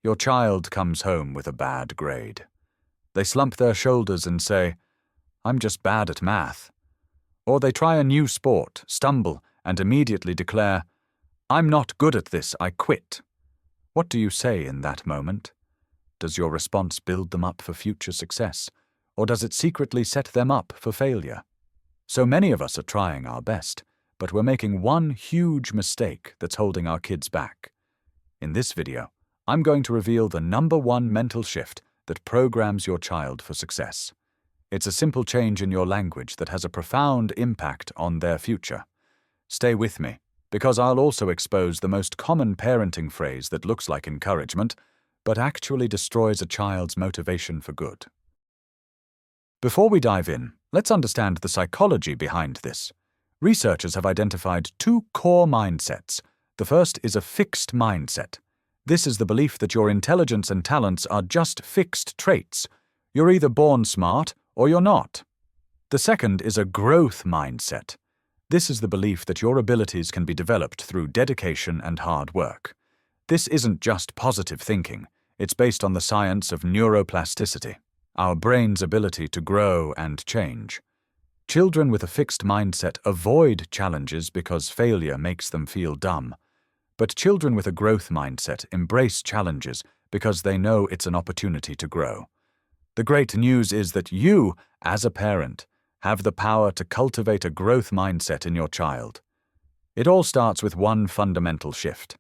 Your child comes home with a bad grade. They slump their shoulders and say, "I'm just bad at math." Or they try a new sport, stumble, and immediately declare, "I'm not good at this, I quit." What do you say in that moment? Does your response build them up for future success, or does it secretly set them up for failure? So many of us are trying our best, but we're making one huge mistake that's holding our kids back. In this video, I'm going to reveal the #1 mental shift that programs your child for success. It's a simple change in your language that has a profound impact on their future. Stay with me, because I'll also expose the most common parenting phrase that looks like encouragement, but actually destroys a child's motivation for good. Before we dive in, let's understand the psychology behind this. Researchers have identified 2 core mindsets. The first is a fixed mindset. This is the belief that your intelligence and talents are just fixed traits. You're either born smart or you're not. The second is a growth mindset. This is the belief that your abilities can be developed through dedication and hard work. This isn't just positive thinking. It's based on the science of neuroplasticity, our brain's ability to grow and change. Children with a fixed mindset avoid challenges because failure makes them feel dumb. But children with a growth mindset embrace challenges because they know it's an opportunity to grow. The great news is that you, as a parent, have the power to cultivate a growth mindset in your child. It all starts with one fundamental shift.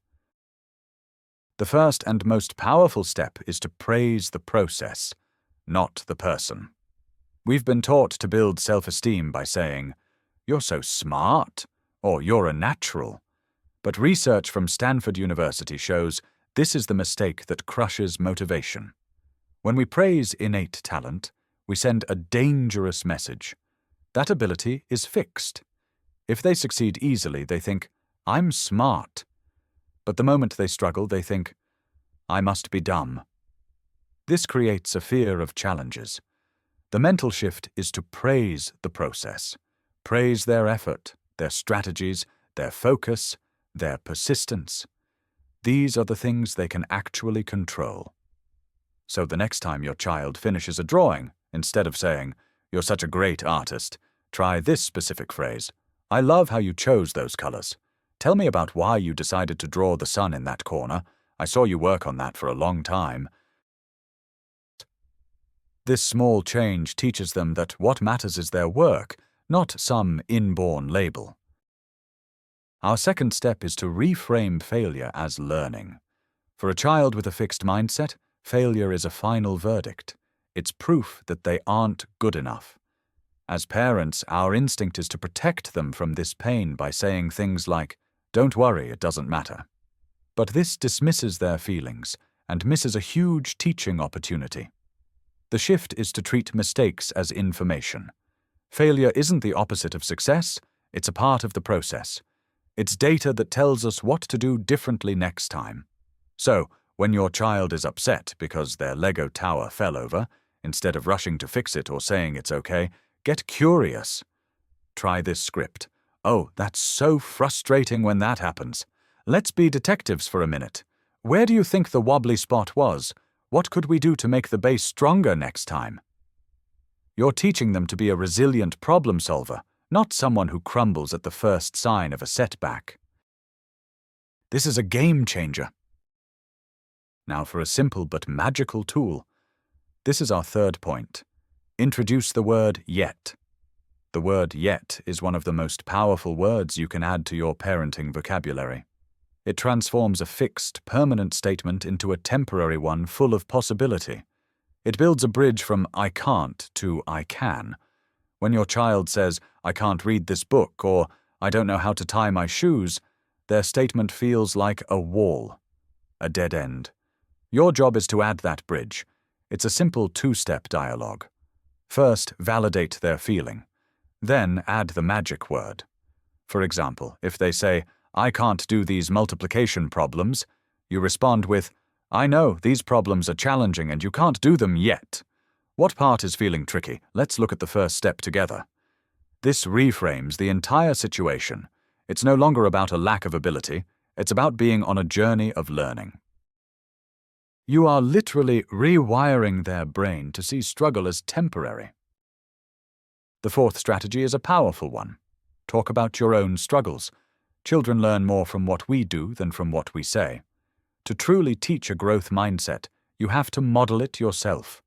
The first and most powerful step is to praise the process, not the person. We've been taught to build self-esteem by saying, "You're so smart," or "You're a natural." But research from Stanford University shows this is the mistake that crushes motivation. When we praise innate talent, we send a dangerous message. That ability is fixed. If they succeed easily, they think, "I'm smart." But the moment they struggle, they think, "I must be dumb." This creates a fear of challenges. The mental shift is to praise the process. Praise their effort, their strategies, their focus, their persistence. These are the things they can actually control. So the next time your child finishes a drawing, instead of saying, "You're such a great artist," try this specific phrase, "I love how you chose those colors. Tell me about why you decided to draw the sun in that corner. I saw you work on that for a long time." This small change teaches them that what matters is their work, not some inborn label. Our second step is to reframe failure as learning. For a child with a fixed mindset, failure is a final verdict. It's proof that they aren't good enough. As parents, our instinct is to protect them from this pain by saying things like, "Don't worry, it doesn't matter." But this dismisses their feelings and misses a huge teaching opportunity. The shift is to treat mistakes as information. Failure isn't the opposite of success, it's a part of the process. It's data that tells us what to do differently next time. So, when your child is upset because their Lego tower fell over, instead of rushing to fix it or saying it's okay, get curious. Try this script. "Oh, that's so frustrating when that happens. Let's be detectives for a minute. Where do you think the wobbly spot was? What could we do to make the base stronger next time?" You're teaching them to be a resilient problem solver, not someone who crumbles at the first sign of a setback. This is a game changer. Now for a simple but magical tool. This is our third point. Introduce the word "yet." The word "yet" is one of the most powerful words you can add to your parenting vocabulary. It transforms a fixed, permanent statement into a temporary one full of possibility. It builds a bridge from "I can't" to "I can." When your child says, "I can't read this book," or "I don't know how to tie my shoes," their statement feels like a wall, a dead end. Your job is to add that bridge. It's a simple 2-step dialogue. First, validate their feeling. Then add the magic word. For example, if they say, "I can't do these multiplication problems," you respond with, "I know, these problems are challenging and you can't do them yet. What part is feeling tricky? Let's look at the first step together." This reframes the entire situation. It's no longer about a lack of ability, it's about being on a journey of learning. You are literally rewiring their brain to see struggle as temporary. The fourth strategy is a powerful one. Talk about your own struggles. Children learn more from what we do than from what we say. To truly teach a growth mindset, you have to model it yourself.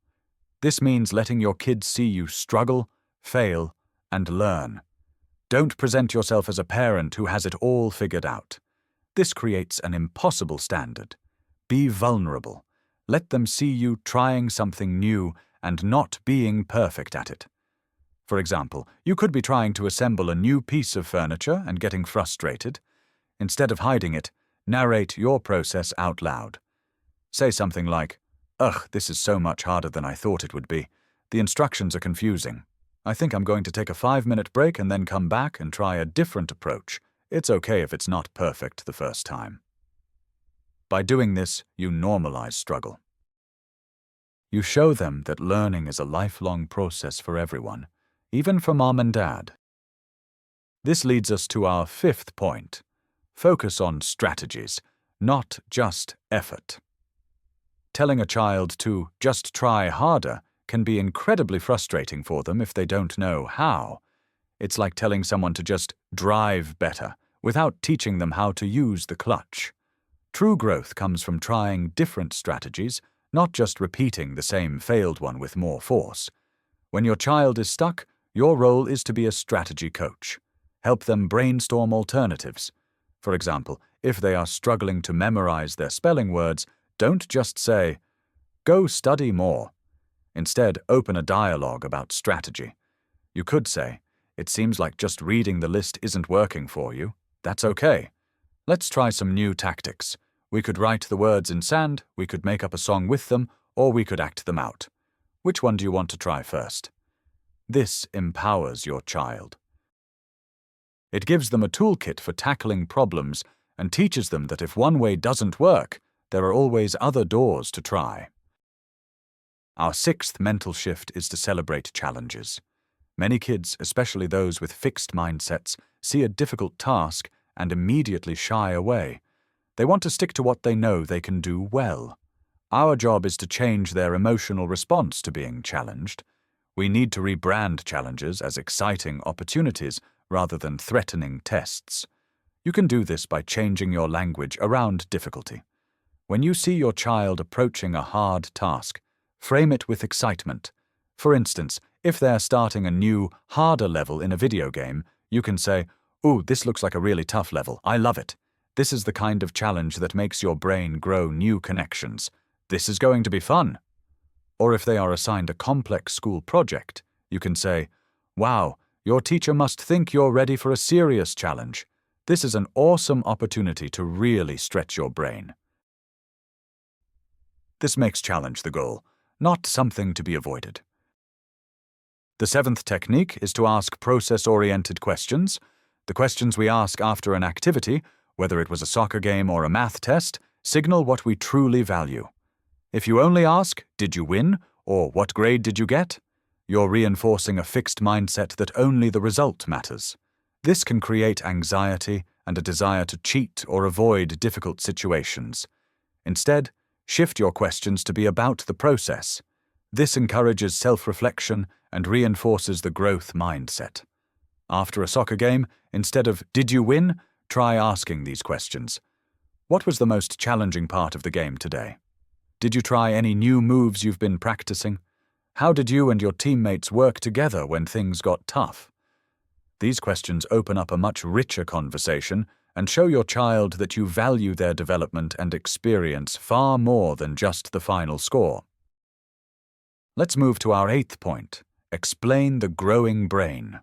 This means letting your kids see you struggle, fail, and learn. Don't present yourself as a parent who has it all figured out. This creates an impossible standard. Be vulnerable. Let them see you trying something new and not being perfect at it. For example, you could be trying to assemble a new piece of furniture and getting frustrated. Instead of hiding it, narrate your process out loud. Say something like, "Ugh, this is so much harder than I thought it would be. The instructions are confusing. I think I'm going to take a 5-minute break and then come back and try a different approach. It's okay if it's not perfect the first time." By doing this, you normalize struggle. You show them that learning is a lifelong process for everyone, even for mom and dad. This leads us to our fifth point. Focus on strategies, not just effort. Telling a child to just try harder can be incredibly frustrating for them if they don't know how. It's like telling someone to just drive better without teaching them how to use the clutch. True growth comes from trying different strategies, not just repeating the same failed one with more force. When your child is stuck, your role is to be a strategy coach. Help them brainstorm alternatives. For example, if they are struggling to memorize their spelling words, don't just say, "Go study more." Instead, open a dialogue about strategy. You could say, "It seems like just reading the list isn't working for you. That's okay. Let's try some new tactics. We could write the words in sand, we could make up a song with them, or we could act them out. Which one do you want to try first?" This empowers your child. It gives them a toolkit for tackling problems and teaches them that if one way doesn't work, there are always other doors to try. Our sixth mental shift is to celebrate challenges. Many kids, especially those with fixed mindsets, see a difficult task and immediately shy away. They want to stick to what they know they can do well. Our job is to change their emotional response to being challenged. We need to rebrand challenges as exciting opportunities rather than threatening tests. You can do this by changing your language around difficulty. When you see your child approaching a hard task, frame it with excitement. For instance, if they're starting a new, harder level in a video game, you can say, "Ooh, this looks like a really tough level. I love it. This is the kind of challenge that makes your brain grow new connections. This is going to be fun." Or if they are assigned a complex school project, you can say, "Wow, your teacher must think you're ready for a serious challenge. This is an awesome opportunity to really stretch your brain." This makes challenge the goal, not something to be avoided. The seventh technique is to ask process-oriented questions. The questions we ask after an activity, whether it was a soccer game or a math test, signal what we truly value. If you only ask, "Did you win?" or "What grade did you get?" you're reinforcing a fixed mindset that only the result matters. This can create anxiety and a desire to cheat or avoid difficult situations. Instead, shift your questions to be about the process. This encourages self-reflection and reinforces the growth mindset. After a soccer game, instead of "Did you win?" try asking these questions. What was the most challenging part of the game today? Did you try any new moves you've been practicing? How did you and your teammates work together when things got tough? These questions open up a much richer conversation and show your child that you value their development and experience far more than just the final score. Let's move to our eighth point. Explain the growing brain.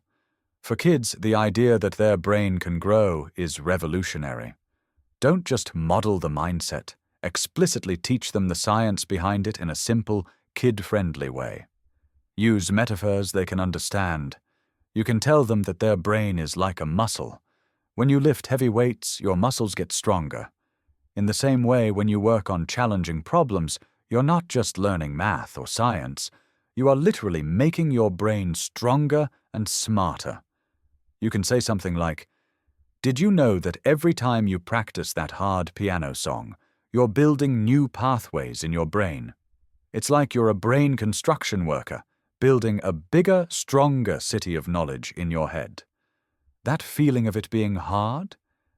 For kids, the idea that their brain can grow is revolutionary. Don't just model the mindset. Explicitly teach them the science behind it in a simple, kid-friendly way. Use metaphors they can understand. You can tell them that their brain is like a muscle. When you lift heavy weights, your muscles get stronger. In the same way, when you work on challenging problems, you're not just learning math or science. You are literally making your brain stronger and smarter. You can say something like, "Did you know that every time you practice that hard piano song, You're building new pathways in your brain. It's like you're a brain construction worker, building a bigger, stronger city of knowledge in your head. That feeling of it being hard,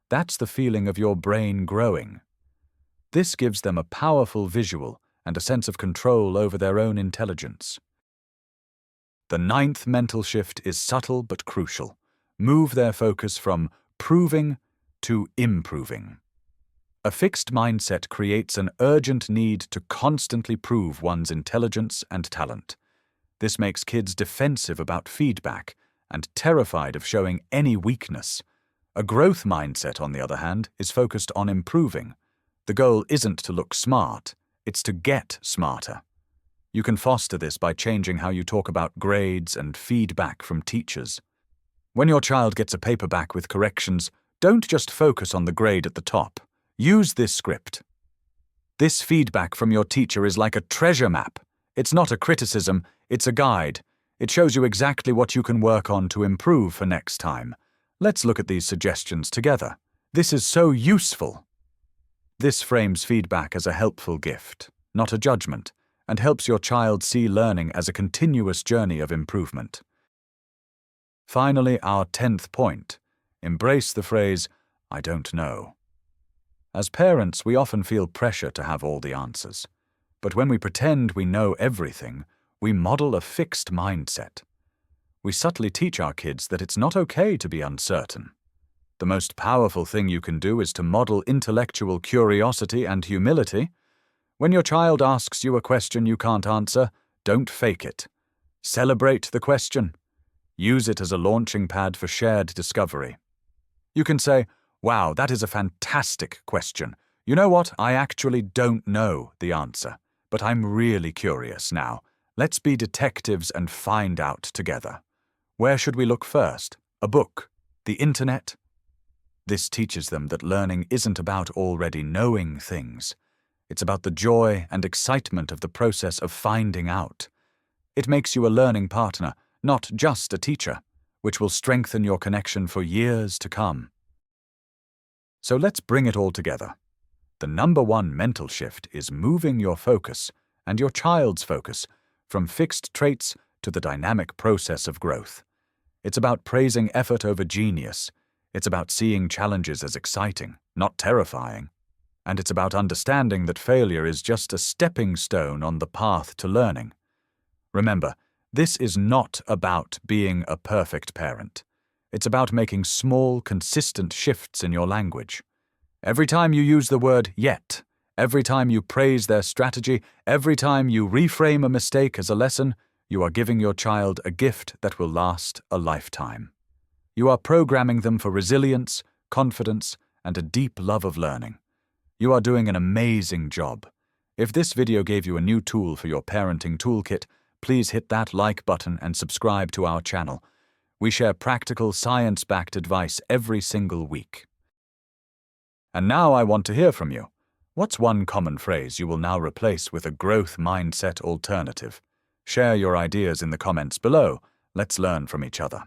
that's the feeling of your brain growing. This gives them a powerful visual and a sense of control over their own intelligence. The ninth mental shift is subtle but crucial. Move their focus from proving to improving. A fixed mindset creates an urgent need to constantly prove one's intelligence and talent. This makes kids defensive about feedback and terrified of showing any weakness. A growth mindset, on the other hand, is focused on improving. The goal isn't to look smart, it's to get smarter. You can foster this by changing how you talk about grades and feedback from teachers. When your child gets a paper back with corrections, don't just focus on the grade at the top. Use this script. This feedback from your teacher is like a treasure map. It's not a criticism, it's a guide. It shows you exactly what you can work on to improve for next time. Let's look at these suggestions together. This is so useful. This frames feedback as a helpful gift, not a judgment, and helps your child see learning as a continuous journey of improvement. Finally, our 10th point. Embrace the phrase, "I don't know." As parents, we often feel pressure to have all the answers. But when we pretend we know everything, we model a fixed mindset. We subtly teach our kids that it's not okay to be uncertain. The most powerful thing you can do is to model intellectual curiosity and humility. When your child asks you a question you can't answer, don't fake it. Celebrate the question. Use it as a launching pad for shared discovery. You can say, "Wow, that is a fantastic question. You know what? I actually don't know the answer, but I'm really curious now. Let's be detectives and find out together. Where should we look first? A book? The internet?" This teaches them that learning isn't about already knowing things. It's about the joy and excitement of the process of finding out. It makes you a learning partner, not just a teacher, which will strengthen your connection for years to come. So let's bring it all together. The number one mental shift is moving your focus and your child's focus from fixed traits to the dynamic process of growth. It's about praising effort over genius. It's about seeing challenges as exciting, not terrifying. And it's about understanding that failure is just a stepping stone on the path to learning. Remember, this is not about being a perfect parent. It's about making small, consistent shifts in your language. Every time you use the word "yet," every time you praise their strategy, every time you reframe a mistake as a lesson, you are giving your child a gift that will last a lifetime. You are programming them for resilience, confidence, and a deep love of learning. You are doing an amazing job. If this video gave you a new tool for your parenting toolkit, please hit that like button and subscribe to our channel. We share practical, science-backed advice every single week. And now I want to hear from you. What's one common phrase you will now replace with a growth mindset alternative? Share your ideas in the comments below. Let's learn from each other.